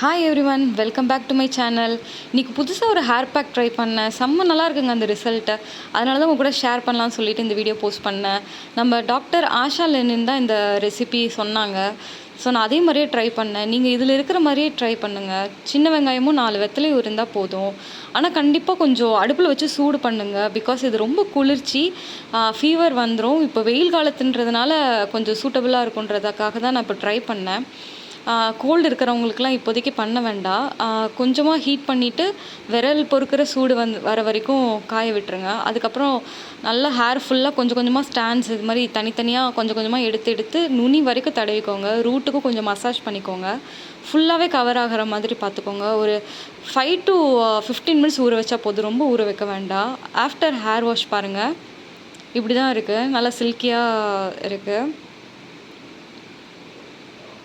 Hi everyone, welcome back to my channel. இன்றைக்கி புதுசாக ஒரு ஹேர் பேக் ட்ரை பண்ணேன். செம்ம நல்லா இருக்குங்க அந்த ரிசல்ட்டை. அதனால தான் உங்க கூட ஷேர் பண்ணலான்னு சொல்லிட்டு இந்த வீடியோ போஸ்ட் பண்ணேன். நம்ம டாக்டர் ஆஷா லெனின் தான் இந்த ரெசிபி சொன்னாங்க. ஸோ நான் அதே மாதிரியே ட்ரை பண்ணேன். நீங்கள் இதில் இருக்கிற மாதிரியே ட்ரை பண்ணுங்கள். சின்ன வெங்காயமும் 4 வெத்தலையும் இருந்தால் போதும். ஆனால் கண்டிப்பாக கொஞ்சம் அடுப்பில் வச்சு சூடு பண்ணுங்கள். பிகாஸ் இது ரொம்ப குளிர்ச்சி, ஃபீவர் வந்துடும். இப்போ வெயில் காலத்துன்றதுனால கொஞ்சம் சூட்டபுளாக இருக்குன்றதுக்காக தான் நான் இப்போ ட்ரை பண்ணேன். கோல்டு இருக்கிறவங்களுக்குலாம் இப்போதைக்கு பண்ண வேண்டாம். கொஞ்சமாக ஹீட் பண்ணிவிட்டு விரல் பொறுக்கிற சூடு வர வரைக்கும் காய விட்டுருங்க. அதுக்கப்புறம் நல்லா ஹேர் ஃபுல்லாக கொஞ்சம் கொஞ்சமாக ஸ்டாண்ட்ஸ் இது மாதிரி தனித்தனியாக கொஞ்சம் கொஞ்சமாக எடுத்து நுனி வரைக்கும் தடவிக்கோங்க. ரூட்டுக்கும் கொஞ்சம் மசாஜ் பண்ணிக்கோங்க. ஃபுல்லாகவே கவர் ஆகிற மாதிரி பார்த்துக்கோங்க. ஒரு 5 to 15 மினிட்ஸ் ஊற வச்சா போதும். ரொம்ப ஊற வைக்க வேண்டாம். ஆஃப்டர் ஹேர் வாஷ் பாருங்கள், இப்படி தான் இருக்குது. நல்லா சில்கியாக இருக்குது.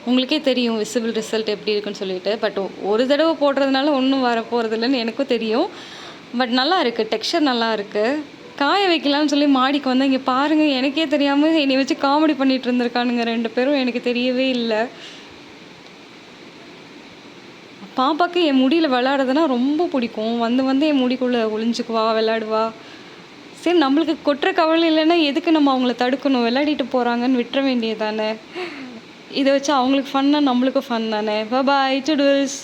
உங்களுக்கே தெரியும் விசிபிள் ரிசல்ட் எப்படி இருக்குன்னு சொல்லிட்டு. பட் ஒரு தடவை போடுறதுனால ஒன்றும் வரப்போகிறது இல்லைன்னு எனக்கும் தெரியும். பட் நல்லா இருக்குது, டெக்ஸ்சர் நல்லா இருக்குது. காய வைக்கலாம்னு சொல்லி மாடிக்கு வந்தேன். இங்கே பாருங்கள், எனக்கே தெரியாமல் என்னை வச்சு காமெடி பண்ணிகிட்டு இருந்திருக்கானுங்க 2 பேரும். எனக்கு தெரியவே இல்லை. பாப்பாவுக்கு என் முடியில் விளையாடுறதுனா ரொம்ப பிடிக்கும். வந்து என் முடிக்குள்ளே ஒளிஞ்சுக்குவா, விளையாடுவா. சரி, நம்மளுக்கு கொட்டுற கவலை இல்லைன்னா எதுக்கு நம்ம அவங்கள தடுக்கணும்? விளையாடிட்டு போகிறாங்கன்னு விட்டுற வேண்டியதானே. இதை வச்சு அவங்களுக்கு ஃபன்னா, நம்மளுக்கும் ஃபன் தானே. பாய் டுடூல்ஸ்.